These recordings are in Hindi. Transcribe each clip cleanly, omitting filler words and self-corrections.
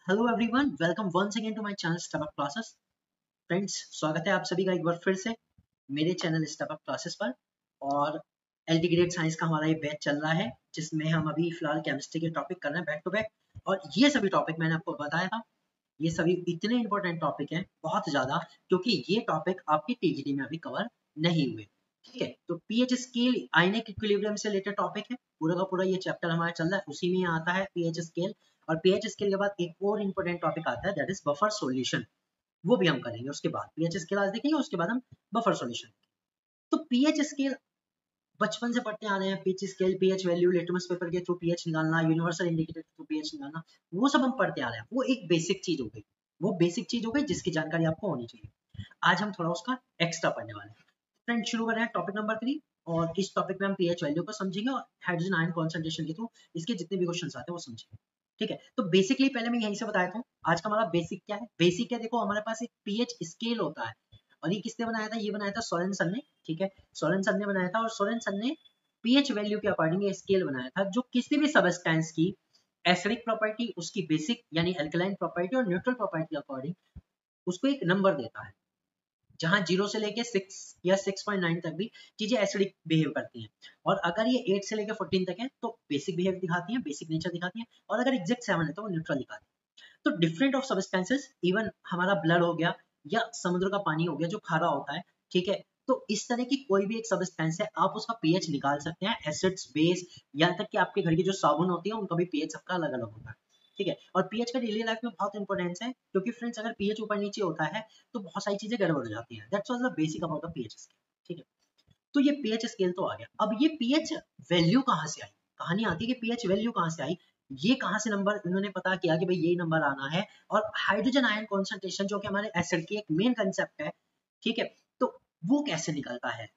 Hello everyone, welcome once again to my channel Step Up Classes. Friends, स्वागत है आप सभी का एक बार फिर से मेरे चैनल स्टेप अप क्लासेस पर। और एलटी ग्रेड साइंस का हमारा ये बैच चल रहा है जिसमें हम अभी फिलहाल केमिस्ट्री के टॉपिक कर रहे हैं बैक टू बैक। और ये सभी टॉपिक मैंने आपको बताया था, ये सभी इतने इंपॉर्टेंट टॉपिक हैं, बहुत ज़्यादा, क्योंकि ये टॉपिक आपकी टीजीटी में अभी कवर नहीं हुए। ठीक है, तो पीएच स्केल आयनिक इक्विलिब्रियम से रिलेटेड टॉपिक है, पूरा का पूरा ये चैप्टर हमारा चल रहा है, उसी में आता है पीएच स्केल। और पीएच स्केल के बाद एक और इंपॉर्टेंट टॉपिक आता है, दैट इज बफर सॉल्यूशन। वो भी हम करेंगे उसके बाद। पीएच स्केल आज देखेंगे, उसके बाद हम बफर सॉल्यूशन। तो पीएच स्केल बचपन से पढ़ते आ रहे हैं, pH scale, pH value, litmus paper के थ्रू पीएच निकालना, यूनिवर्सल इंडिकेटर के थ्रू पीएच निकालना, वो सब हम पढ़ते आ रहे हैं। वो एक बेसिक चीज हो गई, वो बेसिक चीज हो गई जिसकी जानकारी आपको होनी चाहिए। आज हम थोड़ा उसका एक्स्ट्रा पढ़ने वाले हैं। फ्रेंड, शुरू कर रहे हैं टॉपिक नंबर 3। और इस टॉपिक में हम पीएच वैल्यू को समझेंगे और हाइड्रोजन आयन कॉन्सेंट्रेशन के थ्रू इसके जितने भी क्वेश्चन आते हैं वो समझेंगे। ठीक है, तो बेसिकली पहले मैं यहीं से बताया था आज का हमारा बेसिक क्या है। बेसिक है, देखो हमारे पास एक पीएच स्केल होता है, और ये किसने बनाया था? ये बनाया था सोरेनसन ने। ठीक है, सोरेनसन ने बनाया था, और सोरेनसन ने पीएच वैल्यू के अकॉर्डिंग ये स्केल बनाया था जो किसी भी सबस्टेंस की एसिडिक प्रॉपर्टी, उसकी बेसिक यानी अल्कलाइन प्रॉपर्टी और न्यूट्रल प्रॉपर्टी के अकॉर्डिंग उसको एक नंबर देता है, जहां 0 से लेके 6 या 6.9 तक भी चीजें एसिडिक बिहेव करती हैं। और अगर ये 8 से लेके 14 तक है तो बेसिक बिहेव दिखाती हैं, बेसिक नेचर दिखाती हैं। और अगर एग्जैक्ट 7 है तो वो न्यूट्रल दिखाती है। तो डिफरेंट ऑफ सब्सटेंसेस, इवन हमारा ब्लड हो गया या समुद्र का पानी हो गया जो खारा होता है, ठीक है, तो इस तरह की कोई भी एक सब्सटेंस है, आप उसका पीएच निकाल सकते हैं। एसिड्स, बेस, यहाँ तक कि आपके घर की जो साबुन होती है उनका भी पीएच सबका अलग अलग होता है। ठीक है, और पीएच का डेली लाइफ में बहुत इंपॉर्टेंस है, क्योंकि फ्रेंड्स अगर पीएच ऊपर नीचे होता है तो बहुत सारी चीजें गड़बड़ हो जाती हैं। That's was the basic about the pH scale. ठीक है, तो ये पीएच स्केल तो आ गया। अब ये पीएच वैल्यू कहाँ से आई? कहानी आती है कि पीएच वैल्यू कहाँ से आई, ये कहाँ से नंबर इन्होंने पता किया कि भाई यही नंबर आना है। और हाइड्रोजन आयन कॉन्सेंट्रेशन जो कि हमारे एसिड की एक मेन कंसेप्ट है, ठीक है, तो वो कैसे निकलता है?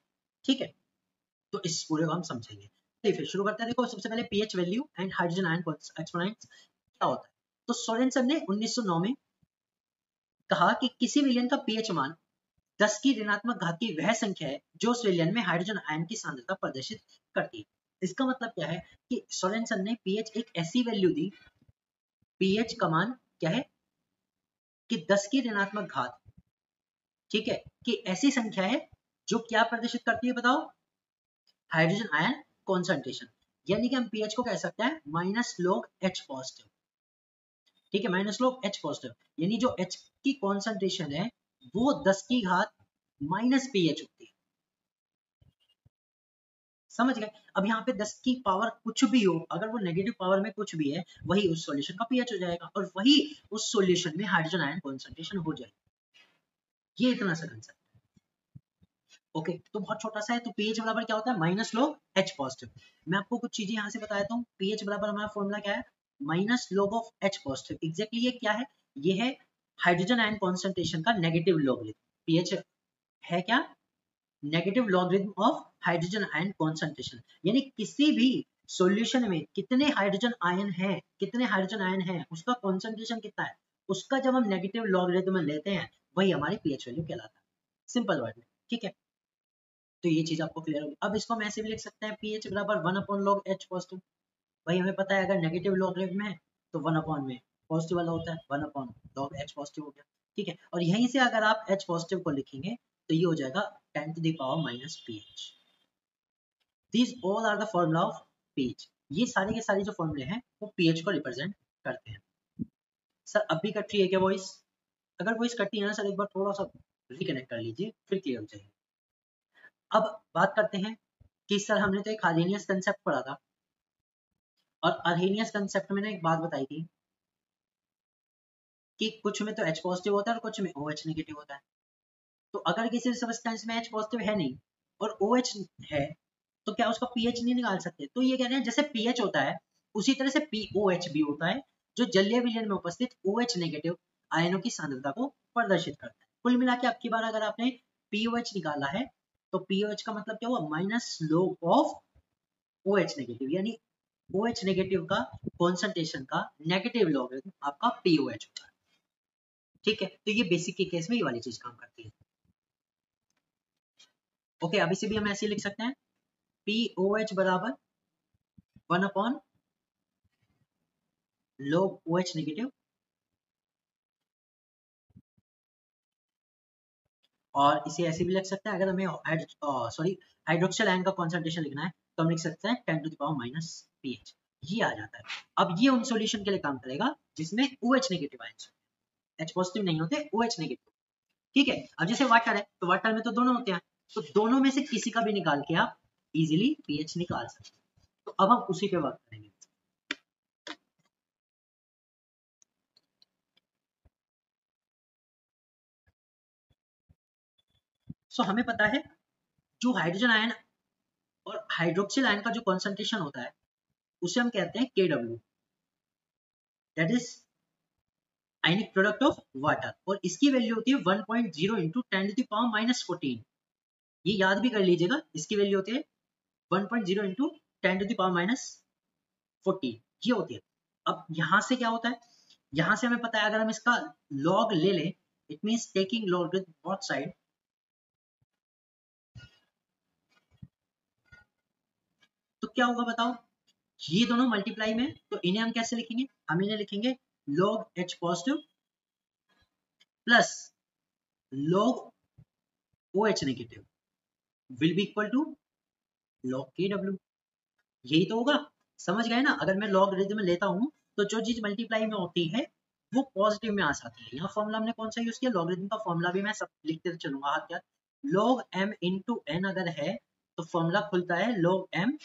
ठीक है, तो इस पूरे को हम समझेंगे। तो फिर शुरू करते हैं। देखो, सबसे पहले pH value and hydrogen ion exponents क्या होता है। तो सोरेनसन ने 1909 में कहा कि किसी विलयन का पीएच मान 10 की ऋणात्मक घात की वह संख्या है जो उस विलयन में हाइड्रोजन आयन की सांद्रता प्रदर्शित करती है। इसका मतलब क्या है कि सोरेनसन ने पीएच एक ऐसी वैल्यू दी, पीएच का मान क्या है कि 10 की ऋणात्मक घात, ठीक है, कि ऐसी संख्या है जो क्या प्रदर्शित करती है बताओ? Hydrogen ion concentration. यानी कि हम पीएच को कह सकते हैं माइनस लॉग एच पॉजिटिव। ठीक है, माइनस लॉग एच पॉजिटिव, यानी जो एच की कॉन्सेंट्रेशन है वो 10 की घात माइनस पीएच होती है। समझ गए? अब यहाँ पे 10 की पावर कुछ भी हो, अगर वो नेगेटिव पावर में कुछ भी है, वही उस सॉल्यूशन का पीएच हो जाएगा, और वही उस सॉल्यूशन में हाइड्रोजन आयन कॉन्सेंट्रेशन हो जाएगी। ये इतना सा कंसेप्ट। ओके, तो बहुत छोटा सा है। तो पीएच बराबर क्या होता है? Minus log H positive. मैं आपको कुछ चीजें यहाँ से बता देता हूँ। पीएच बराबर हमारा फॉर्मूला क्या है? Minus log of H positive. Exactly ये क्या है? ये है हाइड्रोजन आयन कॉन्सेंट्रेशन का नेगेटिव लॉगरिथम। पीएच है क्या? Negative logarithm of hydrogen ion concentration. यानी किसी भी सॉल्यूशन में कितने हाइड्रोजन आयन हैं, कितने हाइड्रोजन आयन हैं, उसका कॉन्सेंट्रेशन कितना है, उसका जब हम नेगेटिव लॉगरिथम लेते हैं वही हमारी पीएच वैल्यू कहलाता है, सिंपल वर्ड में। ठीक है, तो ये चीज आपको क्लियर होगी। अब इसको हम ऐसे भी लिख सकते हैं, पीएच बराबर 1 अपॉन लॉग एच पॉजिटिव। भाई हमें पता है अगर नेगेटिव लॉगरिथम है तो 1 अपॉन में पॉजिटिव वाला होता है, 1 अपॉन लॉग एच पॉजिटिव हो गया। ठीक है, और यहीं से अगर आप एच पॉजिटिव को लिखेंगे तो ये हो जाएगा 10 to the power minus pH. These all are the formula of pH. ये सारे के सारे जो फॉर्मूले हैं वो पीएच को रिप्रेजेंट करते हैं। सर अब भी कट रही है क्या वॉइस? अगर वॉइस कटती है ना सर, एक बार थोड़ा सा रिकनेक्ट कर लीजिए, फिर क्लियर हो जाएगी। अब बात करते हैं कि सर हमने तो एक हार्मोनियस कंसेप्ट पढ़ा था, और अर्हेनियस कंसेप्ट में ना एक बात बताई थी कि कुछ में तो H पॉजिटिव होता है और कुछ में OH नेगेटिव होता है। तो अगर किसी सब्सटेंस में H पॉजिटिव है नहीं और OH है तो क्या उसका pH नहीं निकाल सकते? तो ये कह रहे हैं जैसे pH होता है उसी तरह से POH भी होता है, जो जलीय विलयन में उपस्थित OH नेगेटिव आयनों की सांद्रता को प्रदर्शित करता है। कुल मिला के आपकी बार अगर आपने POH निकाला है तो POH का मतलब क्या हुआ? Minus log of OH negative, यानी OH नेगेटिव का कॉन्सेंट्रेशन का नेगेटिव लॉगरिथम आपका POH होता है। ठीक है, तो ये बेसिक के केस में ये वाली चीज काम करती है। ओके, अब इसे भी हम ऐसे लिख सकते हैं, POH बराबर 1 अपॉन log OH नेगेटिव और इसे ऐसे भी लिख सकते हैं, अगर हमें हाइड्रोक्सिल आयन का कॉन्सेंट्रेशन लिखना है तो हम लिख सकते हैं 10 to the power minus pH। ये आ जाता है। अब ये उन सॉल्यूशन के लिए काम करेगा जिसमें OH negative ions, H positive नहीं होते, OH नेगेटिव। ठीक है, अब जैसे वाटर है तो वाटर में तो दोनों होते हैं, तो दोनों में से किसी का भी निकाल के आप इजीली pH निकाल सकते हैं। तो अब हम उसी पे वर्क करेंगे। सो हमें पता है जो हाइड्रोजन आयन और हाइड्रोक्सिल आयन का जो कॉन्सेंट्रेशन होता है उसे हम कहते हैं KW, that is ionic product of water, और इसकी वैल्यू होती है 1.0 into 10 to the power minus 14। ये याद भी कर लीजिएगा, इसकी वैल्यू होती है 1.0 into 10 to the power minus 14, ये होती है। अब यहां से क्या होता है, यहां से हमें पता है अगर हम इसका लॉग ले लें, it means taking log with both side, तो क्या होगा बताओ, ये दोनों मल्टीप्लाई में, तो इन्हें हम कैसे लिखेंगे, हम इन्हें लिखेंगे log H positive plus log OH negative will be equal to log KW। यही तो होगा, समझ गए ना। अगर मैं लॉगरिथम लेता हूं तो जो चीज मल्टीप्लाई में होती है वो पॉजिटिव में आ जाती है। यहाँ फॉर्मूला हमने कौन सा यूज किया, लॉगरिथम का फॉर्मूला भी मैं सब लिखते चलूंगा हाथ क्या, log m इंटू n अगर है तो फॉर्मूला खुलता है log m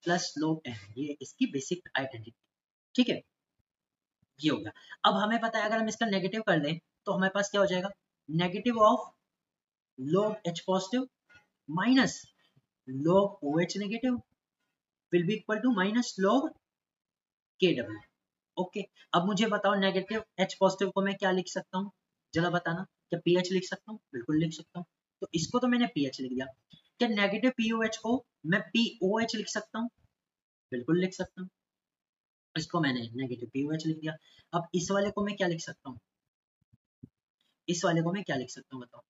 plus log n, ये इसकी बेसिक आइडेंटिटी। ठीक है, ये हो गया। अब हमें पता है अगर हम इसका नेगेटिव कर लें तो हमारे पास क्या हो जाएगा, negative of log H positive minus log OH negative will be equal to minus log KW। Okay, अब मुझे बताओ नेगेटिव H पॉजिटिव को मैं क्या लिख सकता हूँ, जरा बताना। क्या पीएच लिख सकता हूँ, बिल्कुल लिख सकता हूँ। तो इसको तो मैंने पीएच लिख दिया। क्या नेगेटिव पीओएच को मैं पीओएच लिख सकता हूँ, बिल्कुल लिख सकता हूँ। इसको मैंने नेगेटिव पीओएच लिख दिया। अब इस वाले को मैं क्या लिख सकता हूँ, इस वाले को मैं क्या लिख सकता हूँ बताओ,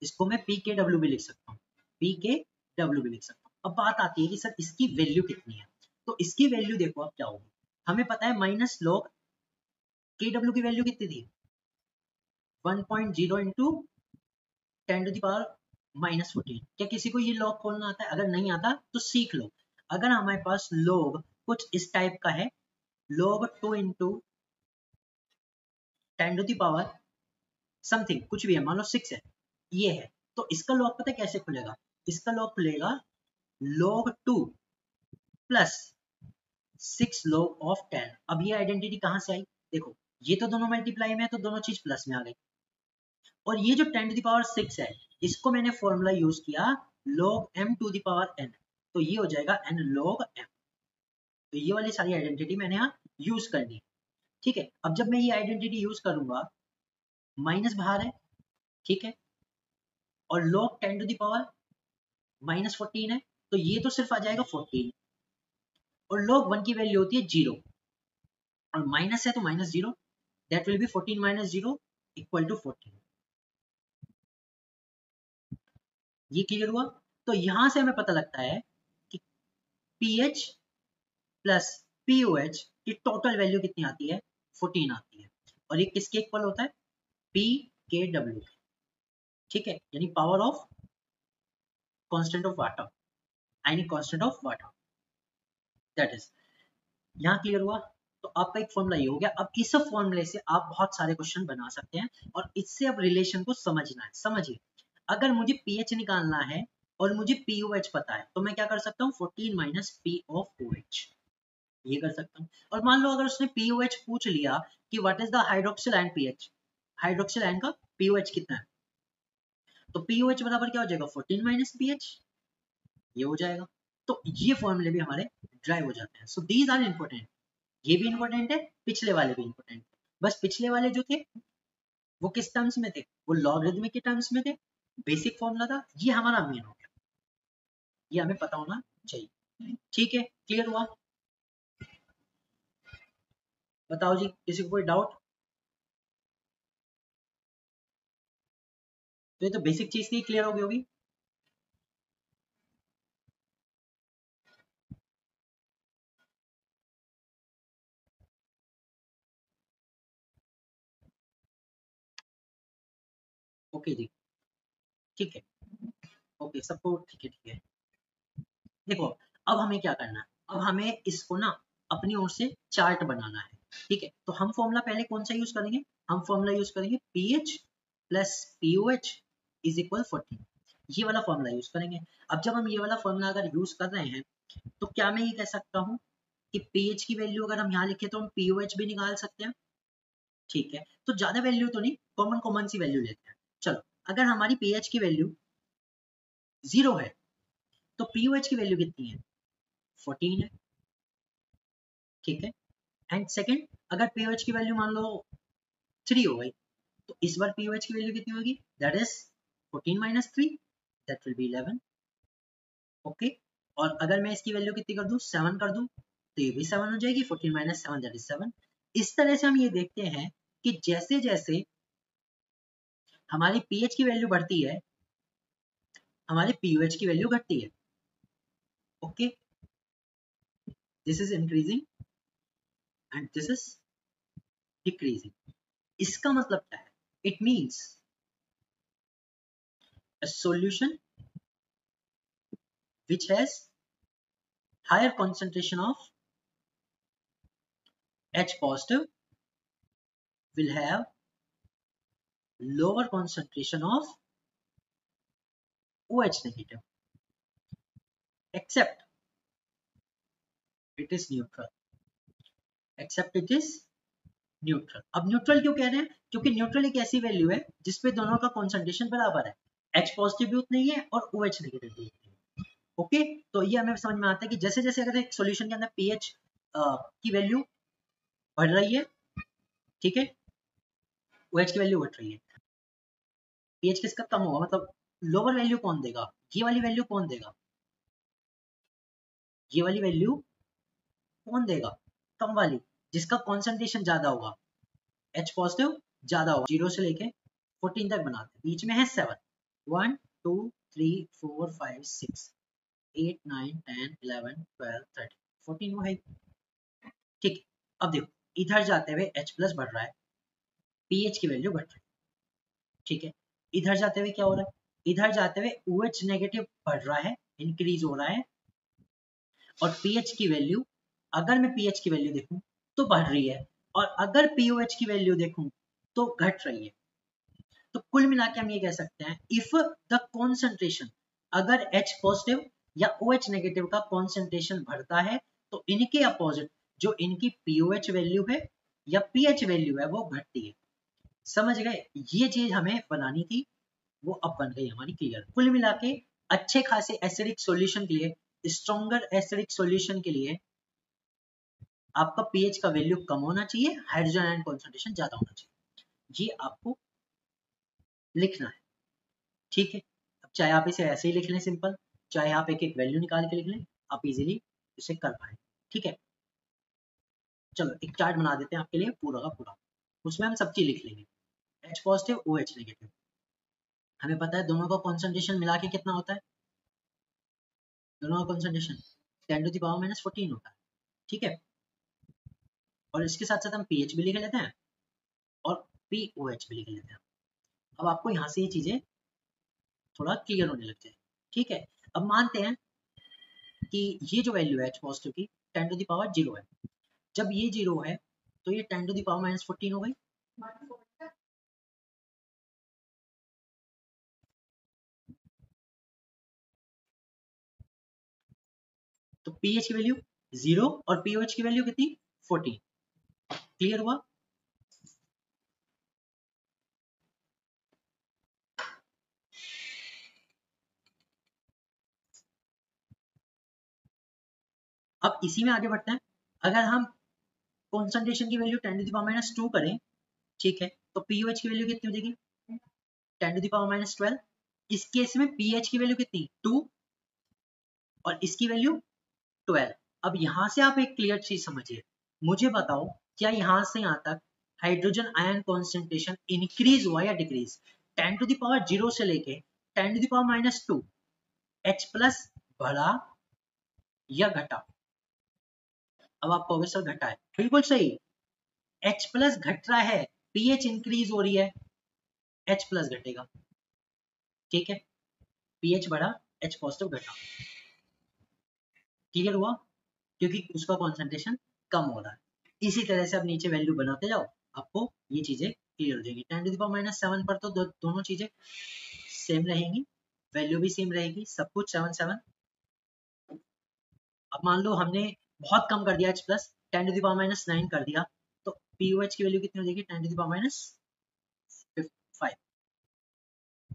इसको मैं पी के डब्ल्यू भी लिख सकता हूँ, पी के डब्ल्यू भी लिख सकता हूँ। अब बात आती है कि सर इसकी वैल्यू कितनी है, तो इसकी वैल्यू देखो अब क्या होगी, हमें पता है माइनस लॉग के डब्ल्यू की वैल्यू कितनी थी, 1.0 into 10 to the power minus 14। क्या किसी को ये लॉग खोलना आता है, अगर नहीं आता तो सीख लो। अगर हमारे पास लॉग कुछ इस टाइप का है, log 2 into 10 to the power something कुछ भी है, मान लो 6 है, ये है, तो इसका लॉग पता है कैसे खुलेगा, इसका लॉग खुलेगा log 2 प्लस 6 log ऑफ 10। अब ये आइडेंटिटी कहां से आई, देखो ये तो दोनों मल्टीप्लाई में है तो दोनों चीज प्लस में आ गई, और ये जो 10 टू द पावर 6 है इसको मैंने फॉर्मूला यूज किया log m to the power n, तो ये हो जाएगा n log m। तो ये वाली सारी आइडेंटिटी मैंने यहाँ यूज कर दी। ठीक है, अब जब मैं ये आइडेंटिटी यूज करूंगा, माइनस बाहर है, ठीक है, और log 10 to the power minus 14 है, तो ये तो सिर्फ आ जाएगा 14, और log 1 की वैल्यू होती है 0, और माइनस है तो minus 0, that will be 14 minus 0 equal to 14। ये क्लियर हुआ। तो यहां से हमें पता लगता है कि पीएच प्लस पीओएच की टोटल वैल्यू कितनी आती है, 14 आती है, और ये किसके इक्वल होता है, पी के डब्ल्यू। ठीक है, यानी power of constant of water, ionic constant of water, that is. यहाँ क्लियर हुआ। तो आपका एक फॉर्मूला ये हो गया। अब इस फॉर्मूले से आप बहुत सारे क्वेश्चन बना सकते हैं, और इससे अब रिलेशन को समझना है। समझिए, अगर मुझे पीएच निकालना है और मुझे पीओएच पता है तो मैं क्या कर सकता हूँ, 14 माइनस पी ऑफ ओएच, ये कर सकता हूँ। और मान लो अगर उसने पीओएच पूछ लिया कि what is the hydroxyl ion pH, hydroxyl ion का पीओएच कितना है, तो पीओएच बराबर क्या हो जाएगा, 14 माइनस पीएच, ये हो जाएगा। तो ये फॉर्मूले भी हमारे ड्राइव हो जाते हैं। सो दीज आर इंपॉर्टेंट, ये भी इंपॉर्टेंट है, पिछले वाले भी इंपॉर्टेंट है। बस पिछले वाले जो थे वो किस टर्म्स में थे, वो लॉगरिथमिक के टर्म्स में थे, बेसिक फॉर्मूला था, ये हमारा मेन हो गया, ये हमें पता होना चाहिए। ठीक है, क्लियर हुआ। बताओ जी, किसी को कोई डाउट। तो ये तो बेसिक चीज थी, क्लियर हो गई होगी। ओके जी। ठीक है, ओके सबको ठीक है। देखो अब हमें क्या करना है, अब हमें इसको ना अपनी ओर से चार्ट बनाना है। ठीक है, तो हम फॉर्मूला पहले कौन सा यूज करेंगे, हम फॉर्मूला यूज करेंगे pH plus pOH is equal 14, ये वाला फॉर्मूला यूज करेंगे। अब जब हम ये वाला फॉर्मूला अगर यूज कर रहे हैं तो क्या मैं ये कह सकता हूँ कि पीएच की वैल्यू अगर हम यहाँ लिखे तो हम पीओएच भी निकाल सकते हैं। ठीक है, तो ज्यादा वैल्यू तो नहीं, कॉमन कॉमन सी वैल्यू लेते हैं। चलो अगर हमारी पीएच की वैल्यू 0 है तो पीओएच की वैल्यू कितनी है, 14 है। ठीक है, एंड सेकंड अगर पीओएच की वैल्यू मान लो 3 हो गई तो इस बार पीओएच की वैल्यू कितनी होगी, that is 14 minus 3, that will B 11। Okay, और अगर मैं इसकी वैल्यू कितनी कर दूं, 7 कर दूं तो ये भी 7 हो जाएगी, 14 माइनस 7 दैट इज 7। इस तरह से हम ये देखते हैं कि जैसे जैसे हमारी पीएच की वैल्यू बढ़ती है हमारी पीओएच की वैल्यू घटती है। Okay, this is increasing and this is decreasing. इसका मतलब क्या है, it means a solution which has higher concentration of H positive will have lower concentration of OH negative except it is neutral, except it is neutral। अब न्यूट्रल क्यों कह रहे हैं, क्योंकि न्यूट्रल एक ऐसी वैल्यू है जिसपे दोनों का कॉन्सेंट्रेशन बराबर है, H पॉजिटिव भी उतना ही है और OH नेगेटिव भी उतना ही है। ओके, तो ये हमें समझ में आता है कि जैसे जैसे अगर एक सॉल्यूशन के अंदर पीएच की वैल्यू बढ़ रही है, ठीक है, OH की वैल्यू घट रही है, पीएच किसका कम होगा, मतलब लोअर वैल्यू कौन देगा, ये वाली वैल्यू कौन देगा, ये वाली वैल्यू कौन देगा, कम वाली, जिसका कॉन्सेंट्रेशन ज्यादा होगा, H पॉजिटिव ज्यादा होगा। 0 से लेके 14 तक बनाते हैं, बीच में है 7, 1 2 3 4 5 6 8 9 10 11 12 13 14 वो है। ठीक, अब देखो इधर जाते हुए H प्लस बढ़ रहा है, पीएच की वैल्यू घट रही है। ठीक है, इधर जाते हुए क्या हो रहा है, इधर जाते हुए OH नेगेटिव बढ़ रहा है, इंक्रीज हो रहा है, और पीएच की वैल्यू, अगर मैं पीएच की वैल्यू देखूं तो बढ़ रही है, और अगर पीओएच की वैल्यू देखूं तो घट रही है। तो कुल मिला के हम ये कह सकते हैं इफ द कॉन्सेंट्रेशन, अगर H पॉजिटिव या OH नेगेटिव का कॉन्सेंट्रेशन बढ़ता है तो इनके अपोजिट जो इनकी पीओएच वैल्यू है या पीएच वैल्यू है वो घटती है। समझ गए, ये चीज हमें बनानी थी, वो अब बन गई हमारी क्लियर। कुल मिला के अच्छे खासे एसिडिक सॉल्यूशन के लिए, स्ट्रॉन्गर एसिडिक सॉल्यूशन के लिए आपका पीएच का वैल्यू कम होना चाहिए, हाइड्रोजन आयन कॉन्सेंट्रेशन ज्यादा होना चाहिए, ये आपको लिखना है। ठीक है, अब चाहे आप इसे ऐसे ही लिख लें सिंपल, चाहे आप एक एक वैल्यू निकाल के लिख लें, आप इजीली इसे कर पाए। ठीक है, चलो एक चार्ट बना देते हैं आपके लिए पूरा का पूरा, उसमें हम सब चीज लिख लेंगे, H पॉजिटिव OH नेगेटिव। हमें पता है दोनों का कॉन्सेंट्रेशन मिला के कितना होता है, दोनों का concentration 10 to the power minus 14 होता है। ठीक है, और इसके साथ साथ हम पीएच भी लिख लेते हैं और पीओएच भी लिख लेते हैं। अब आपको यहाँ से ये चीजें थोड़ा क्लियर होने लग जाए। ठीक है, अब मानते हैं कि ये जो वैल्यू है H पॉजिटिव की 10 टू द पावर 0 है, जब ये 0 है तो ये 10 टू द पावर माइनस 14 हो गई। तो पीएच की वैल्यू 0 और पीओएच की वैल्यू कितनी, 14। क्लियर हुआ, अब इसी में आगे बढ़ते हैं। अगर हम कॉन्सेंट्रेशन की value 10 to the power minus 2 करें, ठीक है, तो पीओएच की वैल्यू कितनी हो जाएगी, 10 टू द पावर माइनस 12। इस केस में पीएच की वैल्यू कितनी, 2, और इसकी वैल्यू 12। अब यहां से आप एक क्लियर चीज समझिए, मुझे बताओ क्या यहां से यहां तक हाइड्रोजन आयन कॉन्सेंट्रेशन इंक्रीज हुआ या डिक्रीज, 10 टू द पावर 0 से लेके 10 to the power minus 2, H plus बढ़ा या घटा। अब आप कहोगे सर घटा है, बिल्कुल सही, H प्लस घट रहा है, पीएच इंक्रीज हो रही है, H प्लस घटेगा। ठीक है, pH बढ़ा, H पॉजिटिव घटा। क्लियर हुआ? क्योंकि उसका कॉन्सेंट्रेशन कम हो रहा है। इसी तरह से अब नीचे वैल्यू बनाते जाओ, आपको ये चीजें क्लियर हो जाएगी। 10⁻⁷ पर तो दोनों चीजें सेम रहेंगी, वैल्यू भी सेम रहेगी, सब कुछ 7 7। अब मान लो हमने बहुत कम कर दिया H प्लस, 10⁻⁹ कर दिया, तो POH की वैल्यू कितनी हो जाएगी? 10⁻⁵,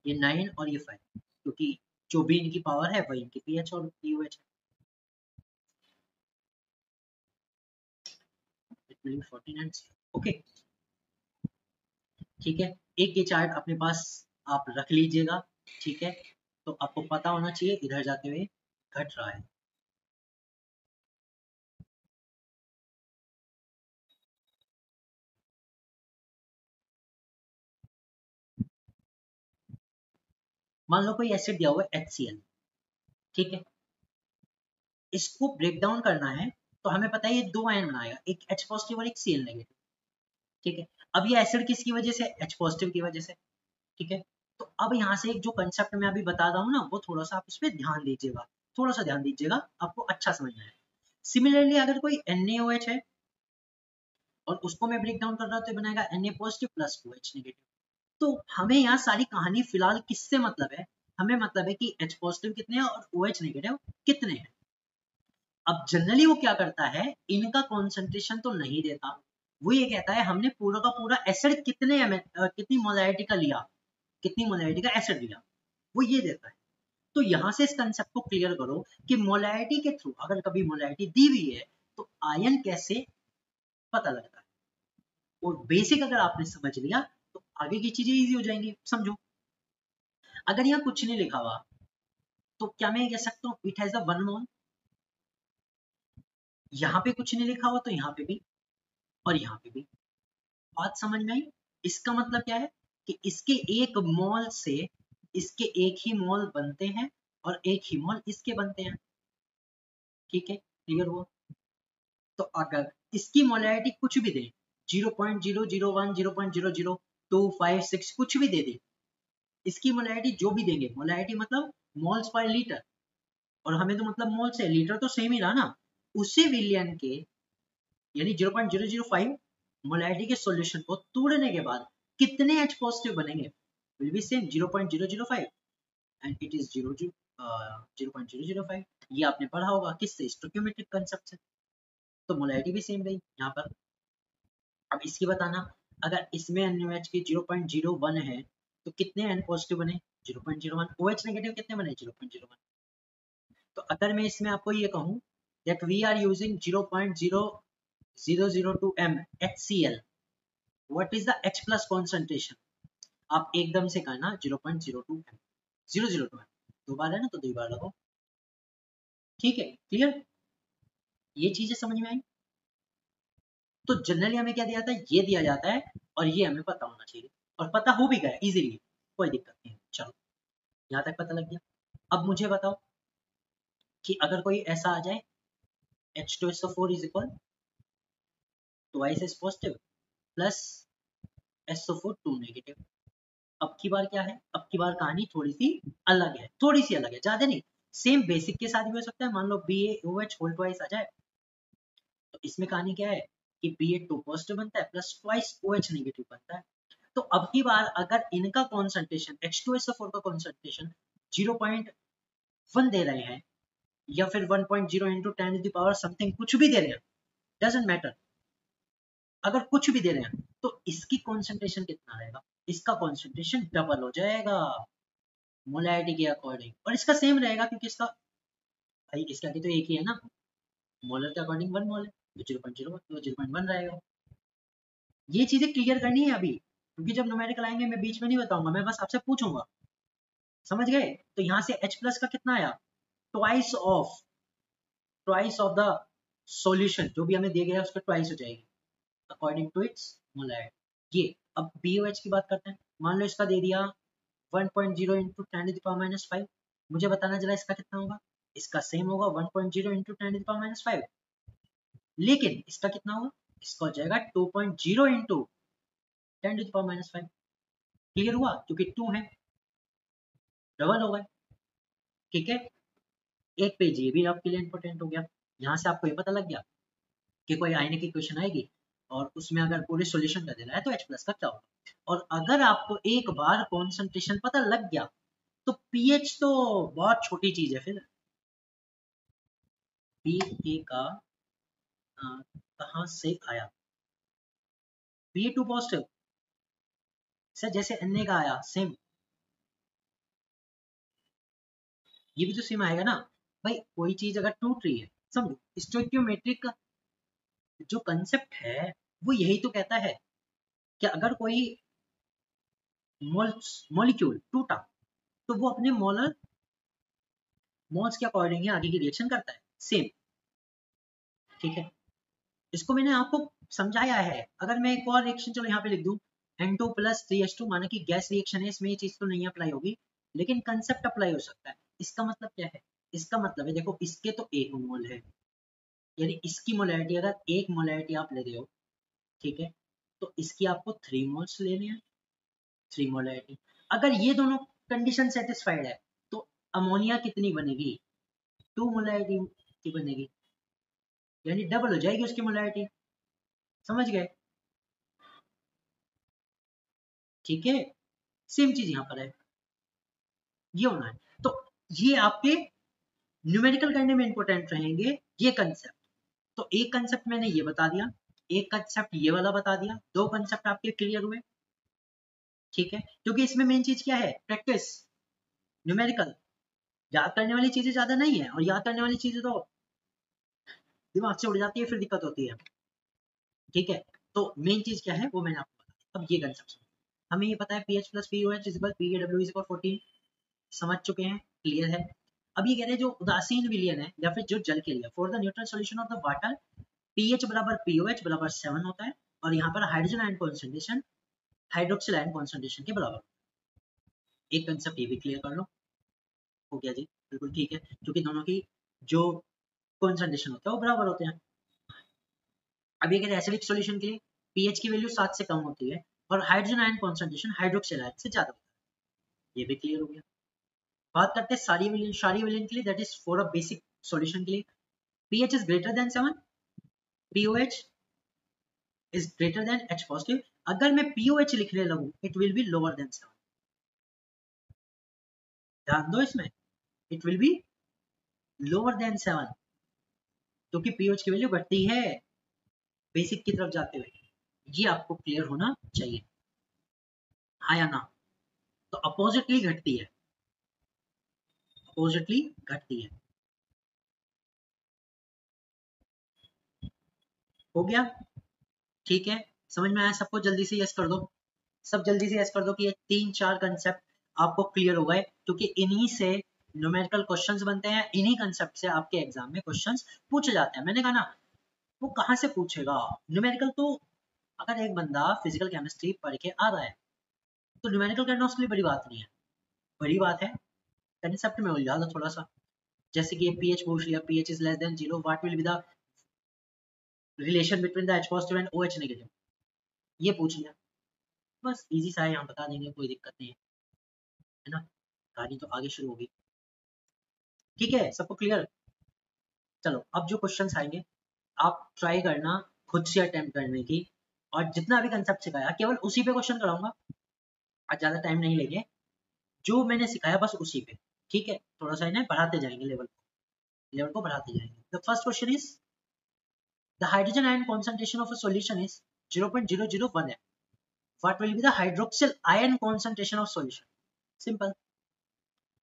ये 9 और ये 5, क्योंकि जो भी इनकी पावर है वही इनकी PH और POH है। इट विल बी 14 ओके, ठीक है। एक ये चार्ट अपने पास आप रख लीजिएगा, ठीक है। तो आपको पता होना चाहिए इधर जाते हुए घट रहा है। मान लो कोई एसिड दिया हुआ है HCl, ठीक है। इसको ब्रेक डाउन करना है तो हमें पता है ये दो आयन बनाएगा, एक H पॉजिटिव और एक Cl नेगेटिव, ठीक है। अब ये एसिड किसकी वजह से? H पॉजिटिव की वजह से, ठीक है। तो अब यहाँ से एक जो कंसेप्ट मैं अभी बता रहा हूँ ना, वो थोड़ा सा आप उस पर ध्यान दीजिएगा, थोड़ा सा ध्यान दीजिएगा, आपको अच्छा समझ में आए। सिमिलरली अगर कोई NaOH है और उसको मैं ब्रेक डाउन कर रहा हूँ तो बनाएगा Na positive plus OH negative. तो हमें यहाँ सारी कहानी फिलहाल किससे मतलब है? हमें मतलब है कि H पॉजिटिव कितने हैं और OH नेगेटिव कितने हैं। अब जनरली वो क्या करता है, इनका कॉन्सेंट्रेशन तो नहीं देता, वो ये कहता है हमने पूरा का पूरा एसिड कितनी मोलैरिटी का लिया, कितनी मोलैरिटी का एसिड लिया, वो ये देता है। तो यहाँ से इस कंसेप्ट को क्लियर करो कि मोलैरिटी के थ्रू अगर कभी मोलैरिटी दी हुई है तो आयन कैसे पता लगता है। और बेसिक अगर आपने समझ लिया तो आगे की चीजें इजी हो जाएंगी। समझो, अगर यहाँ कुछ नहीं लिखा हुआ तो क्या मैं कह सकता हूँ इट हैज द 1 मोल। यहाँ पे कुछ नहीं लिखा हुआ तो यहाँ पे भी और यहाँ पे भी। बात समझ में आई? इसका मतलब क्या है कि इसके एक मोल से इसके एक ही मोल बनते हैं और एक ही मोल इसके बनते हैं, ठीक है। क्लियर हुआ? तो अगर इसकी मोलैरिटी कुछ भी दे, 0.001 0.00256 कुछ भी दे दे, इसकी मोलैरिटी जो भी देंगे, मोलैरिटी मतलब मोल्स पर लीटर, और हमें तो मतलब मोल से लीटर तो सेम ही रहा ना, उसी विलियन के यानी 0.005 मोलैरिटी के सॉल्यूशन को तोड़ने के बाद कितने H पॉजिटिव बनेंगे? Will be same 0.005 and it is 0.005। ये आपने पढ़ा होगा किससे? स्टोइकियोमेट्रिक कांसेप्ट से। तो मोलैरिटी भी सेम रही यहाँ पर। अब इसकी बताना, अगर इसमें NaOH की 0.01 है तो कितने N पॉजिटिव बने? 0.01। OH नेगेटिव कितने बने? 0.01। तो अगर मैं इसमें आपको ये कहूँ that we are using 0.0002 m HCl, what is the H plus concentration? आप एकदम से कहना 0.02 m, 002 m, दो बार है ना तो दो बार लगाओ, ठीक है। क्लियर? ये चीजें समझ में आई? तो जनरली हमें क्या दिया जाता है? ये दिया जाता है और ये हमें पता होना चाहिए, और पता हो भी गया इजीली, कोई दिक्कत नहीं। चलो, यहाँ तक पता लग गया। अब मुझे बताओ कि अगर कोई ऐसा आ जाए H2SO4 is equal twice H positive plus SO4 2 negative. अब की बार क्या है? अब की बार कहानी थोड़ी सी अलग है, थोड़ी सी अलग है, ज्यादा नहीं। सेम बेसिक के साथ भी हो सकता है। मान लो BaOH होल ट्वाइस आ जाए, तो इसमें कहानी क्या है कि Ba2 पॉजिटिव बनता है प्लस ट्वाइस OH नेगेटिव बनता है। तो अब की बार अगर इनका कॉन्सेंट्रेशन H2SO4 का कॉन्सेंट्रेशन 0.1 दे रहे हैं या फिर 1.0 into 10 to the power something कुछ भी दे रहे हैं, डजंट मैटर, अगर कुछ भी दे रहे हैं तो इसकी कॉन्सेंट्रेशन कितना रहेगा? इसका कॉन्सेंट्रेशन डबल हो जाएगा मोलैरिटी के अकॉर्डिंग, और इसका सेम रहेगा क्योंकि इसका भाई इसका भी तो एक ही है ना, मोलर के अकॉर्डिंग 1 मोल है तो 0.01 तो 0.1 रहेगा। ये चीजें क्लियर करनी है अभी, क्योंकि जब न्यूमेरिकल आएंगे मैं बीच में नहीं बताऊंगा, मैं बस आपसे पूछूंगा। समझ गए? तो यहाँ से H प्लस का कितना आया? ट्वाइस ऑफ द सॉल्यूशन जो भी हमें दिया गया है उसका ट्वाइस हो जाएगी अकॉर्डिंग टू इट्स मोलैरिटी। ये अब BOH की बात करते हैं। मान लो इसका दे दिया 1.0 इंटू 10⁻⁵, मुझे बताना चला इसका कितना होगा? इसका सेम होगा 1.0 इंटू 10⁻⁵, लेकिन इसका कितना होगा? इसका हो जाएगा 2.0 इंटू 10⁻⁵। क्लियर हुआ? क्योंकि 2 है, डबल हो गए। ठीक है, एक पेज ये भी आपके लिए इंपॉर्टेंट हो गया। यहाँ से आपको ये पता लग गया कि कोई आईने की क्वेश्चन आएगी और उसमें अगर पूरे सॉल्यूशन कर देना है तो H प्लस का क्या होगा। और अगर आपको एक बार कॉन्सेंट्रेशन पता लग गया तो पीएच तो बहुत छोटी चीज है। फिर पी का कहाँ से आया, PA2 पॉजिटिव सर, जैसे Na का आया सेम, ये भी तो सेम आएगा ना भाई। कोई चीज अगर टूट रही है, समझो स्टोइकियोमेट्रिक का जो कंसेप्ट है वो यही तो कहता है कि अगर कोई मॉलिक्यूल टूटा तो वो अपने मोलर मोल्स के अकॉर्डिंग ही आगे की रिएक्शन करता है सेम। ठीक है, इसको मैंने आपको समझाया है। अगर मैं एक और रिएक्शन चलो यहाँ पे लिख दूं N2 प्लस 3H2, माना कि गैस रिएक्शन है, इसमें ये चीज तो नहीं अप्लाई होगी लेकिन कंसेप्ट अप्लाई हो सकता है। इसका मतलब क्या है, इसका मतलब है देखो इसके तो एक मोल है, यानी इसकी मोलैरिटी अगर एक मोलैरिटी आप ले रहे हो, ठीक है, तो इसकी आपको 3 मोल्स लेने हैं, 3 मोलैरिटी। अगर ये दोनों कंडीशन सेटिस्फाइड है तो अमोनिया कितनी बनेगी, 2 मोलैरिटी की बनेगी, यानी डबल हो जाएगी उसकी मोलैरिटी। समझ गए, ठीक है, सेम चीज यहाँ पर है, ये होना है। तो ये आपके न्यूमेरिकल करने में इंपॉर्टेंट रहेंगे ये कंसेप्ट। तो एक कंसेप्ट मैंने ये बता दिया, एक कंसेप्ट ये वाला बता दिया, 2 कंसेप्ट आपके क्लियर हुए। ठीक है, क्योंकि इसमें मेन चीज क्या है, प्रैक्टिस, न्यूमेरिकल। याद करने वाली चीजें ज्यादा नहीं है, और याद करने वाली चीजें तो दिमाग से उड़ जाती है, फिर दिक्कत होती है। ठीक है, तो मेन चीज क्या है वो मैंने आपको बताया। अब ये कंसेप्ट हमें ये पता है pH plus pOH is equal PAW is equal 14, समझ चुके हैं, क्लियर है। अब ये कह रहे हैं जो उदासीन विलयन है या फिर जो जल के लिए, for the neutral solution of the water pH बराबर पीओएच बराबर 7 होता है, और यहाँ पर hydrogen ion concentration hydroxyl ion concentration के बराबर। एक कंसेप्ट ये भी क्लियर कर लो, हो गया जी, बिल्कुल ठीक है, क्योंकि दोनों की जो कॉन्सेंट्रेशन होता है वो बराबर होते हैं। अब ये कह रहे हैं एसिडिक सॉल्यूशन के लिए पीएच की वैल्यू 7 से कम होती है और hydrogen ion concentration hydroxyl ion से ज्यादा होता है, ये भी क्लियर हो गया। बात करते हैं सारी विलयन के लिए, that is for a basic solution के लिए pH is greater than 7, POH is greater than H positive। अगर मैं POH लिखने लगूं it will be lower than 7, ध्यान दो इसमें, it will be lower than 7, क्योंकि POH की वैल्यू घटती है बेसिक की तरफ जाते हुए, ये आपको क्लियर होना चाहिए, हाँ या ना। तो अपोजिटली घटती है, अपोजिटली घटती है, हो गया, ठीक है, समझ में आया सबको, जल्दी से यस कर दो, सब जल्दी से यस कर दो कि ये 3-4 कंसेप्ट आपको क्लियर हो गए, क्योंकि इन्हीं से न्यूमेरिकल क्वेश्चंस बनते हैं, इन्हीं कंसेप्ट से आपके एग्जाम में क्वेश्चंस पूछे जाते हैं। मैंने कहा ना, वो कहाँ से पूछेगा न्यूमेरिकल, तो अगर एक बंदा फिजिकल केमिस्ट्री पढ़ के आ रहा है तो न्यूमेरिकल करना उसके लिए बड़ी बात नहीं है, बड़ी बात है कंसेप्ट में उलझा दो थोड़ा सा। जैसे कि पीएच पूछ लिया, pH is less than 0, what will be the relation between the H positive and OH negative, ये पूछ लिया, बस इजी सा है, यहाँ बता देंगे, कोई दिक्कत नहीं है ना, कहानी तो आगे शुरू होगी। ठीक है, सबको क्लियर। चलो अब जो क्वेश्चंस आएंगे आप ट्राई करना खुद से अटेम्प्ट करने की, और जितना भी कंसेप्ट सिखाया केवल उसी पे क्वेश्चन कराऊंगा, आज ज्यादा टाइम नहीं लेंगे, जो मैंने सिखाया बस उसी पे। ठीक है, थोड़ा सा इन्हें बढ़ाते जाएंगे, लेवल को बढ़ाते जाएंगे। The first question is the hydrogen ion concentration of a solution is 0.001 m, what will be the hydroxyl ion concentration of solution. Simple,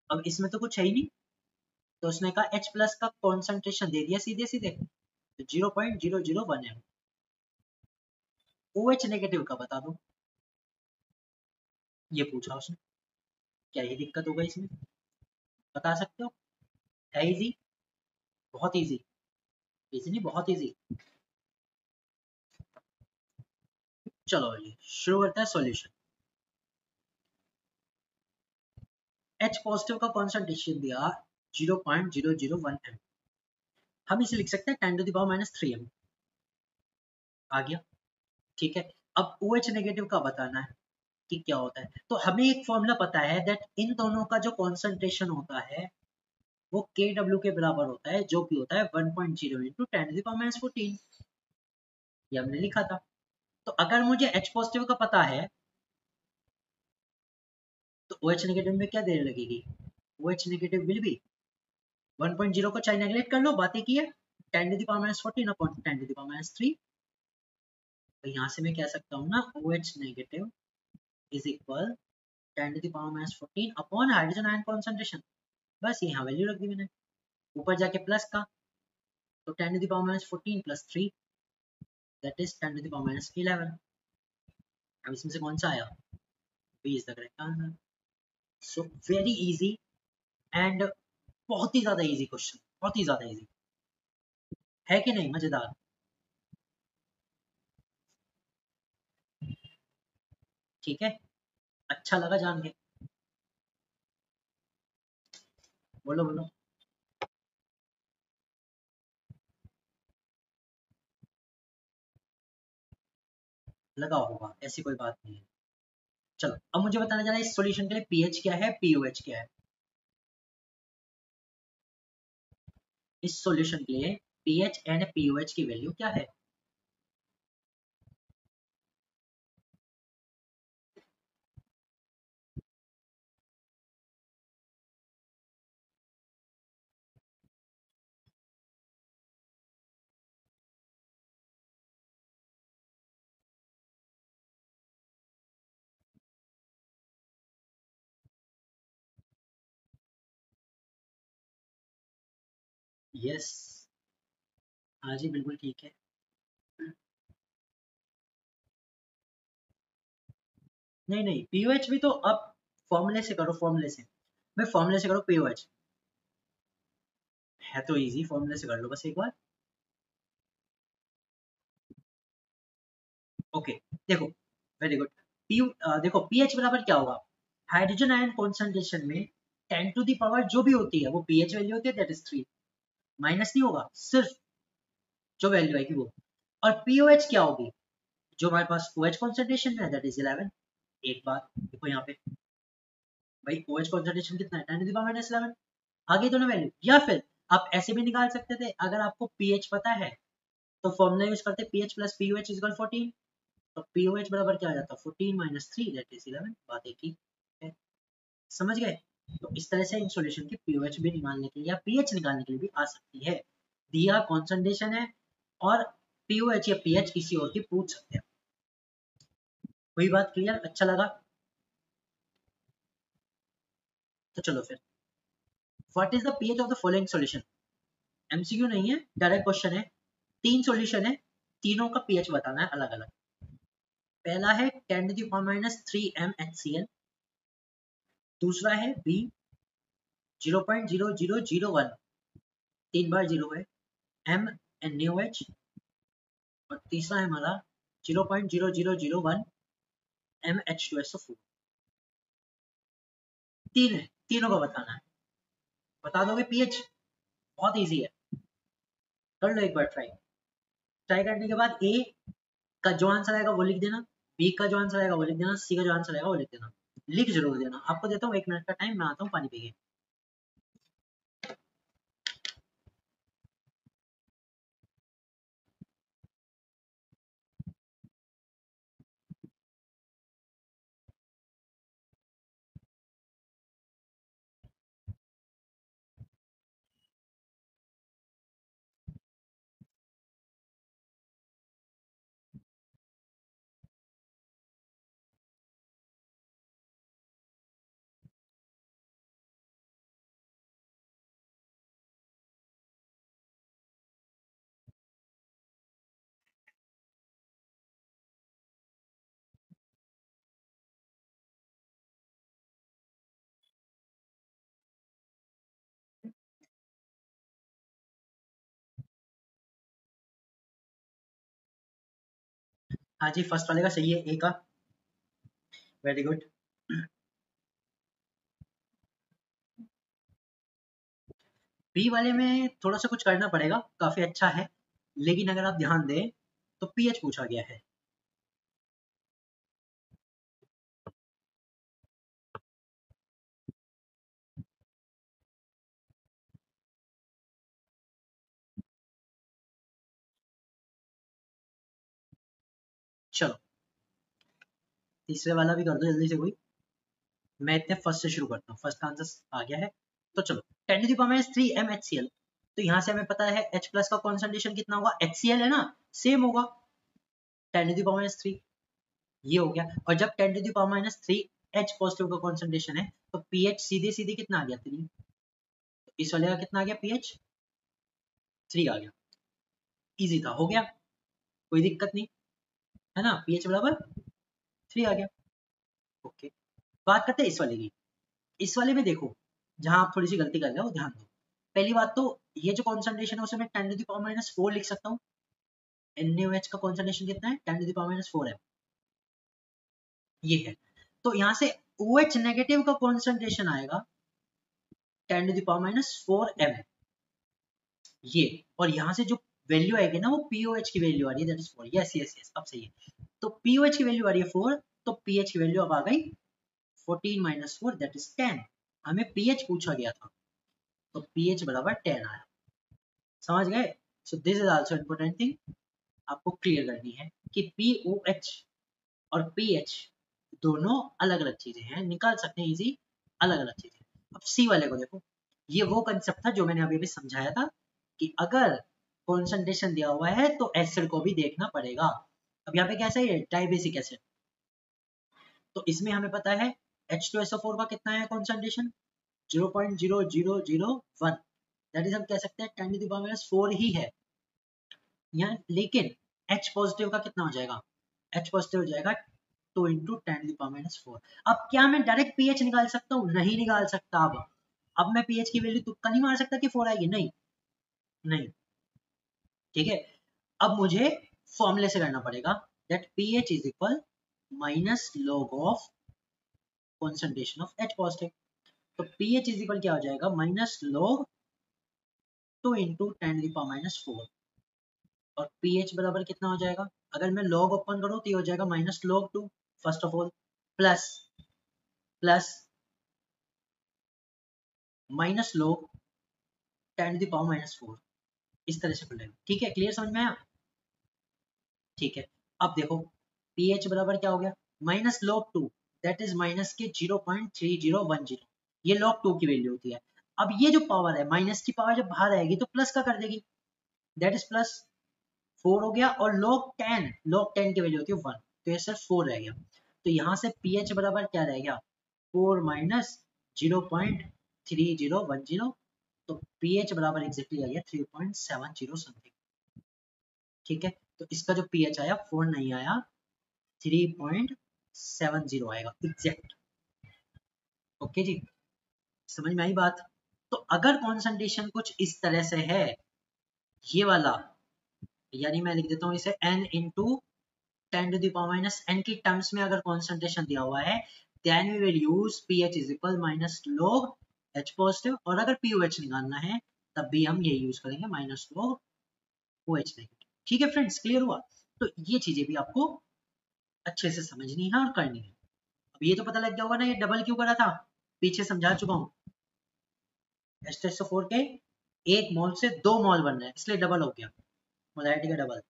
अब इसमें तो कुछ है ही नहीं, तो उसने कहा H प्लस का कॉन्सेंट्रेशन दे दिया सीधे सीधे, तो 0.001 m। OH नेगेटिव का बता दो, ये पूछा उसने, क्या ये दिक्कत होगा इसमें, बता सकते हो, है इजी, बहुत इजी, इजी नहीं बहुत इजी। चलो ये शुरू करते हैं सॉल्यूशन। H पॉजिटिव का कॉन्सेंट्रेशन दिया 0.001 m, हम इसे लिख सकते हैं 10 to the power -3 m, आ गया, ठीक है। अब OH नेगेटिव का बताना है कि क्या होता है, तो हमें एक फॉर्मूला पता है दैट इन दोनों का जो कॉन्सेंट्रेशन होता है वो KW के बराबर होता है, जो कि होता है 1.0 इंटू 10⁻14। ये हमने लिखा था। तो अगर मुझे H पॉजिटिव का पता है तो OH नेगेटिव में क्या देर लगेगी? OH नेगेटिव विल बी 1.0 को चाहे नेगलेक्ट कर लो, बातें की है 10⁻14 अपॉन 10⁻3। तो यहाँ से मैं कह सकता हूँ ना OH negative is equal 10⁻14 upon hydrogen ion concentration. बस यहाँ वैल्यू रख दी मैंने, ऊपर जाके प्लस का, तो 10⁻14 प्लस 3 दैट इज 10⁻11। अब इसमें से कौन सा आया? B is the correct answer. So very easy and बहुत ही ज्यादा इजी क्वेश्चन, बहुत ही ज्यादा इजी है कि नहीं? मजेदार। ठीक है, अच्छा लगा जान के। बोलो बोलो। लगा होगा, ऐसी कोई बात नहीं है। चलो अब मुझे बताना जरा इस सॉल्यूशन के लिए पीएच क्या है, पीओएच क्या है। इस सॉल्यूशन के लिए पीएच एंड पीओएच की वैल्यू क्या है? यस, हाँ जी बिल्कुल ठीक है। नहीं नहीं, पीओएच भी तो अब फॉर्मूले से करो, फॉर्मूले से। मैं फॉर्मूले से करो पीओएच, है तो इजी, फॉर्मूले से कर लो बस एक बार। ओके, देखो वेरी गुड। देखो पीएच बराबर क्या होगा? हाइड्रोजन आयन कॉन्सेंट्रेशन में 10 टू दी पावर जो भी होती है वो पीएच वैल्यू होती है, दैट इज 3। माइनस नहीं होगा, सिर्फ जो वैल्यू आएगी वो। और पीओएच क्या होगी? जो हमारे पास OH कॉन्सेंट्रेशन में है, दैट इज 11। एक बात देखो यहाँ पे, भाई OH कॉन्सेंट्रेशन कितना है? 10 टू दी पावर माइनस 11। आगे दोनों वैल्यू, या फिर आप ऐसे भी निकाल सकते थे, अगर आपको पीएच पता है तो फॉर्मूला यूज करते pH plus pOH is equal 14। तो पीओएच बराबर क्या आ जाता? 14 माइनस 3 दैट इज 11। बात एक ही है, समझ गए? तो इस तरह से इन सॉल्यूशन की पीओएच भी निकालने के लिए या पीएच निकालने के लिए भी आ सकती है। दिया कॉन्सेंट्रेशन है और पीओएच या पीएच किसी और की पूछ सकते हैं। वही बात क्लियर? अच्छा लगा? तो चलो फिर, what is the pH of the following solution? MCQ नहीं है, डायरेक्ट क्वेश्चन है। 3 सॉल्यूशन है, तीनों का पीएच बताना है अलग अलग। पहला है 10 to the power minus 3 MHCl, दूसरा है बी 0.0001, 3 बार 0 है, MnOH, और तीसरा है हमारा 0.0001 MH2SO4। तीन है, तीनों का बताना है। बता दोगे पीएच? बहुत इजी है, कर लो एक बार ट्राई। ट्राई करने के बाद ए का जो आंसर आएगा वो लिख देना, बी का जो आंसर आएगा वो लिख देना, सी का जो आंसर आएगा वो लिख देना। लिख जरूर देना। आपको देता हूँ 1 मिनट का टाइम, मैं आता हूँ पानी पी के। हाँ जी, फर्स्ट वाले का सही है, ए का। Very good. बी वाले में थोड़ा सा कुछ करना पड़ेगा, काफी अच्छा है, लेकिन अगर आप ध्यान दें तो पीएच पूछा गया है। चलो तीसरे वाला भी कर दो जल्दी से कोई। मैं इतने फर्स्ट से शुरू करता हूँ, फर्स्ट का आंसर आ गया है। तो चलो 10⁻³ MHCl, तो यहाँ से हमें पता है H प्लस का कॉन्सेंट्रेशन कितना होगा, HCl है ना, सेम होगा 10⁻³ ये हो गया। और जब 10⁻³ H पॉजिटिव का कॉन्सेंट्रेशन है तो पीएच सीधे सीधे कितना आ गया 3, तो इस वाले का कितना आ गया पीएच 3 आ गया। इजी था, हो गया, कोई दिक्कत नहीं है ना, पीएच बराबर 3 आ गया। ओके, बात करते हैं इस वाले की। इस वाले में देखो जहां आप थोड़ी सी गलती कर रहे हो ध्यान दो। पहली बात तो ये जो कॉन्सेंट्रेशन है उसे मैं 10⁻⁴ लिख सकता हूँ। NaOH का कॉन्सेंट्रेशन कितना है 10⁻⁴ है, ये है। तो यहाँ से OH नेगेटिव का कॉन्सेंट्रेशन आएगा 10⁻⁴ m, ये। और यहाँ से जो वैल्यू आएगी ना वो POH की वैल्यू आ रही है, that is 4। Yes yes yes, अब सही है। तो POH की वैल्यू आ रही है 4, तो pH की वैल्यू अब आ गई 14 - 4 दैट इज 10। हमें pH पूछा गया था तो pH बराबर 10 आया, समझ गए। So this is also important thing आपको क्लियर करनी है कि POH और pH दोनों अलग अलग चीजें हैं, निकाल सकते हैं इजी अलग अलग चीजें। अब सी वाले को देखो, ये वो कंसेप्ट था जो मैंने अभी अभी समझाया था कि अगर कॉन्सेंट्रेशन दिया हुआ है तो एसिड को भी देखना पड़ेगा। अब यहाँ पे कैसा है डाइबेसिक एसिड, तो इसमें हमें पता है H2SO4 का कितना है कॉन्सेंट्रेशन 0.0001, दैट इज हम कह सकते हैं 10⁻⁴ ही है यहाँ। लेकिन H पॉजिटिव का कितना हो जाएगा, H पॉजिटिव हो जाएगा 2 × 10⁻⁴। अब क्या मैं डायरेक्ट pH निकाल सकता हूँ, नहीं निकाल सकता। अब मैं pH की वैल्यू तुक्का नहीं मार सकता कि 4 आएगी, नहीं नहीं, ठीक है। अब मुझे फॉर्मूले से करना पड़ेगा that pH is equal minus log of concentration of H positive. तो pH इज इक्वल क्या हो जाएगा माइनस लॉग 2 × 10⁻⁴, और pH बराबर कितना हो जाएगा, अगर मैं लॉग ओपन करूं तो ये हो जाएगा minus log 2 first of all, plus plus minus log 10⁻⁴, इस तरह से खुलेगा। ठीक है, क्लियर, समझ में आया। ठीक है, अब देखो pH बराबर क्या हो गया minus log 2, that is minus के 0.3010, ये लॉग 2 की वैल्यू होती है। अब ये जो पावर है माइनस की पावर जब बाहर आएगी तो प्लस का कर देगी, दैट इज प्लस 4 हो गया। और log 10 की वैल्यू होती है 1, तो ये सिर्फ 4 रह गया। तो यहाँ से pH बराबर क्या रह गया 4 माइनस 0.3010, तो pH बराबर एग्जैक्टली आ गया 3.70 समथिंग। ठीक है, तो इसका जो pH आया 4 नहीं आया, 3.70 आएगा एग्जैक्ट। ओके जी, समझ में आई बात। तो अगर कॉन्सेंट्रेशन कुछ इस तरह से है, ये वाला, यानी मैं लिख देता हूँ इसे n × 10⁻⁻n की टर्म्स में अगर कॉन्सेंट्रेशन दिया हुआ है, then we will use pH is equal minus log H positive, और अगर POH निकालना है तब भी हम ये यूज करेंगे माइनस लॉग OH नेगेटिव। ठीक है फ्रेंड्स, क्लियर हुआ। तो ये चीजें भी आपको अच्छे से समझनी है और करनी है। अब ये तो पता लग गया होगा ना ये डबल क्यों करा था, पीछे समझा चुका हूँ। H2SO4 के 1 मोल से 2 मोल बन रहे हैं, इसलिए डबल हो गया, मोलैरिटी का डबल।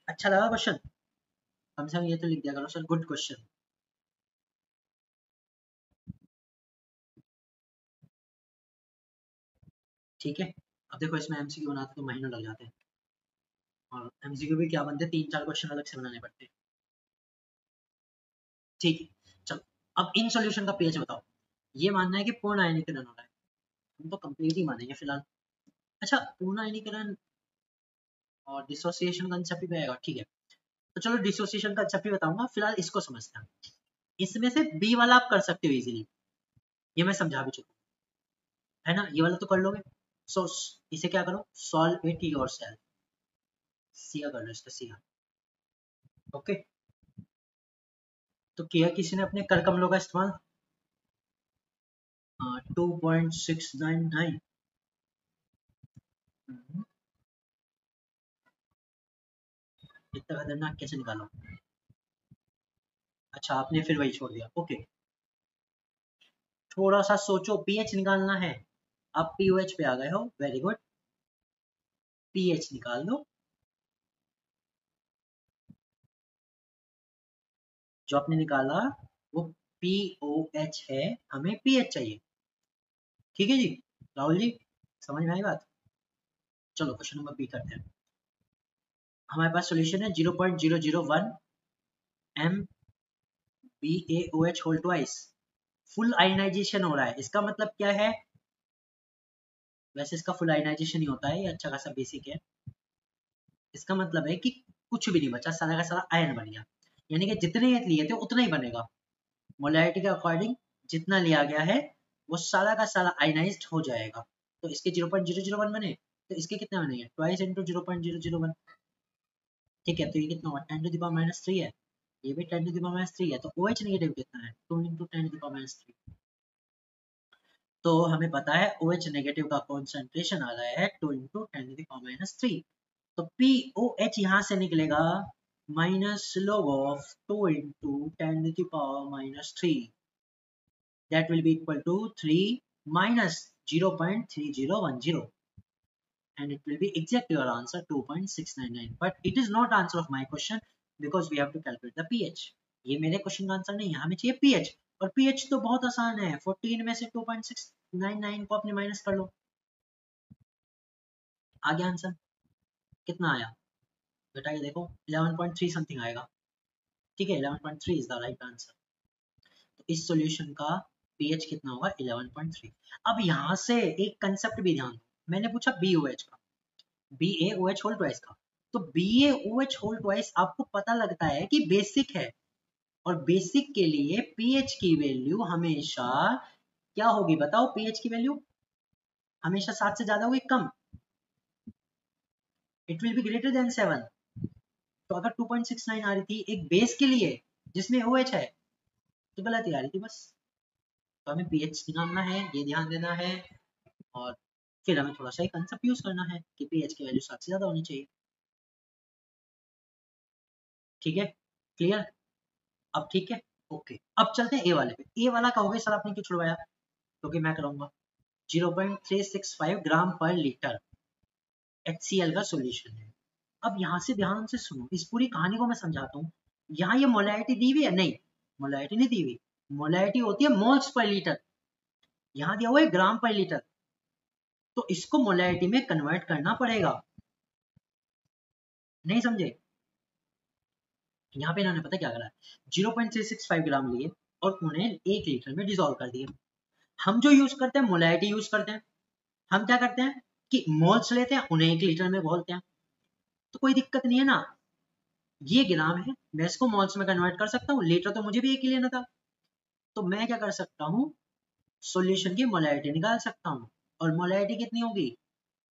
अच्छा लगा क्वेश्चन, कम से कम ये तो लिख दिया करो सर गुड क्वेश्चन। ठीक है, अब देखो इसमें एमसीक्यू बनाते तो महीनों लग जाते हैं, और एमसीक्यू भी क्या बनते 3-4 क्वेश्चन अलग से बनाने पड़ते हैं। ठीक है, चलो अब इन सॉल्यूशन का पीएच बताओ। ये मानना है कि पूर्ण आयनीकरण हो रहा है, हम तो कंप्लीट ही मानेंगे फिलहाल। अच्छा, पूर्ण आयनीकरण और डिसोसिएशन कंसेप्ट भी आएगा, ठीक है। तो चलो डिसोसिएशन कंसेप्ट भी बताऊंगा, फिलहाल इसको समझते हैं। इसमें से बी वाला आप कर सकते हो इजीली, ये मैं समझा भी चुका है ना, ये वाला तो कर लोगे। सो इसे क्या करो, सॉल्व इट योरसेल्फ, सिया कर लो इसका सिया। ओके, तो किया किसी ने अपने कर कमलों का इस्तेमाल 2.699, इतना खतरनाक कैसे निकालो। अच्छा, आपने फिर वही छोड़ दिया, ओके। थोड़ा सा सोचो, पीएच निकालना है, आप पीओएच पे आ गए हो, वेरी गुड। पीएच निकाल लो, जो आपने निकाला वो POH है, हमें PH चाहिए। ठीक है जी राहुल जी, समझ में आई बात? चलो क्वेश्चन नंबर बी करते हैं। हमारे पास सॉल्यूशन है 0.001 MbAOH whole twice. Full ionization हो रहा है, इसका मतलब क्या है? वैसे इसका फुल आयनाइजेशन ही होता है, ये अच्छा खासा बेसिक है। इसका मतलब है कि कुछ भी नहीं बचा, सारा का सारा आयन बन गया, यानी कि जितने लिए थे उतना ही बनेगा। मोलैरिटी के अकॉर्डिंग जितना लिया गया है वो सारा का सारा आयनाइज्ड हो जाएगा। तो इसके 0.001 बने, तो इसके कितने बनेंगे? Twice into 0.001। ठीक है, तो ये कितना हुआ? 10 टू द पावर -3 है, ये भी 10 टू द पावर -3 है। तो OH नेगेटिव कितना है? 2 इंटू 10 टू द पावर -3। तो हमें पता है OH नेगेटिव का कॉन्सेंट्रेशन आ रहा है 2 इंटू 10 टू द पावर -3। तो POH यहाँ से निकलेगा minus log of 2 into 10 to the power -3, that will be equal to 3 minus 0.3010, and it will be exact your answer 2.699, but it is not answer of my question because we have to calculate the pH। ये मेरे क्वेश्चन का आंसर नहीं है, हमें चाहिए pH, और pH तो बहुत आसान है, 14 में से 2.699 को अपने माइनस कर लो, आ गया आंसर। कितना आया बेटा? ये देखो 11.3 समथिंग आएगा। ठीक है, 11.3 इज द राइट आंसर। तो इस सॉल्यूशन का pH कितना होगा? 11.3। अब यहाँ से एक कंसेप्ट भी ध्यान दो, मैंने पूछा BOH का, BaOH होल ट्वाइस का। तो BaOH होल ट्वाइस आपको पता लगता है कि बेसिक है, और बेसिक के लिए pH की वैल्यू हमेशा क्या होगी बताओ? pH की वैल्यू हमेशा 7 से ज्यादा होगी, कम? It will be greater than 7। तो अगर 2.69 आ रही थी एक बेस के लिए जिसमें OH है, तो गलत ही आ रही थी बस। तो हमें pH निकालना है, ये ध्यान देना है, और फिर हमें थोड़ा सा कंसेप्ट यूज करना है कि pH की वैल्यू 7 से ज्यादा होनी चाहिए। ठीक है, क्लियर? अब ठीक है, ओके। अब चलते हैं ए वाले पे। ए वाला कहोगे सर आपने क्यों छुड़वाया? क्योंकि मैं कराऊंगा। 0.365 ग्राम पर लीटर HCl का सॉल्यूशन है। अब यहाँ से ध्यान से सुनो, इस पूरी कहानी को मैं समझाता हूँ। यहाँ ये मोलैरिटी दी हुई है? नहीं, मोलैरिटी नहीं दी हुई। मोलैरिटी होती है मोल्स पर लीटर, यहाँ दिया हुआ है ग्राम पर लीटर, तो इसको मोलैरिटी में कन्वर्ट करना पड़ेगा। नहीं समझे? यहाँ पे इन्होंने पता क्या करा है, 0.365 ग्राम लिए और उन्हें 1 लीटर में डिसॉल्व कर दिए। हम जो यूज करते हैं मोलैरिटी यूज करते हैं। हम क्या करते हैं कि मोल्स लेते हैं, उन्हें 1 लीटर में घोलते हैं, तो कोई दिक्कत नहीं है ना। ये ग्राम है, मैं इसको मोल्स में कन्वर्ट कर सकता हूँ, लीटर तो मुझे भी एक ही लेना था। तो मैं क्या कर सकता हूँ, सॉल्यूशन की मोलैरिटी निकाल सकता हूँ, और मोलैरिटी कितनी होगी?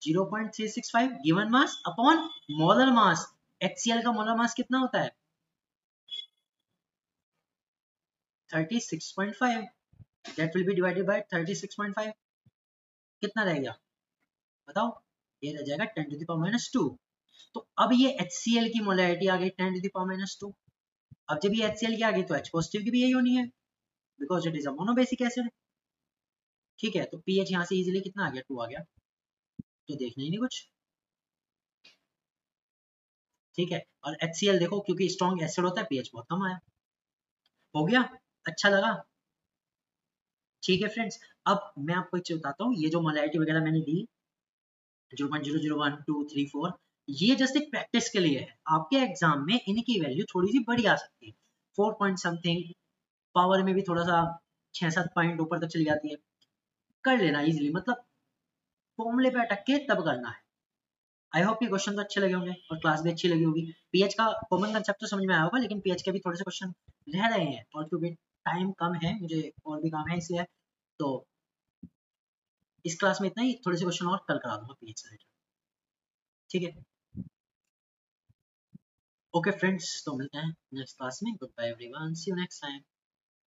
0.365 given mass upon molar mass. HCl का मोलर मास कितना होता है? 36.5, that will be divided by 36.5, कितना रह गया बताओ? ये रह जाएगा 10 to the power -2। तो अब ये HCl की मोलैरिटी आ गई 10 to the power -2। अब जब ये HCl की आ गई तो H पॉजिटिव की भी यही होनी है, because it is a monobasic acid. ठीक है, तो pH यहाँ से इजीली कितना आ गया? 2 आ गया, तो देखना ही नहीं कुछ। ठीक है, और HCl देखो क्योंकि स्ट्रॉन्ग एसिड होता है, pH बहुत कम आया। हो गया? अच्छा लगा? ठीक है फ्रेंड्स, अब मैं आपको एक चीज बताता हूँ, ये जो मोलैरिटी वगैरह मैंने दी 0.001 2 3 4, ये जस्ट एक प्रैक्टिस के लिए है। आपके एग्जाम में इनकी वैल्यू थोड़ी सी बड़ी आ सकती है, 4 पॉइंट समथिंग, पावर में भी थोड़ा सा 6-7 पॉइंट ऊपर तक चली जाती है। कर लेना इजीली, मतलब फॉर्मूले पे अटक के तब करना है। आई होप ये क्वेश्चन तो अच्छे लगे होंगे और क्लास भी अच्छी लगी होगी। पीएच का कॉमन कंसेप्ट तो समझ में आया होगा, लेकिन पीएच के भी थोड़े से क्वेश्चन रह रहे हैं, और क्योंकि टाइम कम है, मुझे और भी काम है इसलिए, तो इस क्लास में इतना ही, थोड़े से क्वेश्चन और कल करा दूंगा पीएच से रिलेटेड। ठीक है, ओके फ्रेंड्स, तो मिलते हैं नेक्स्ट क्लास में। Good bye everyone, see you next time.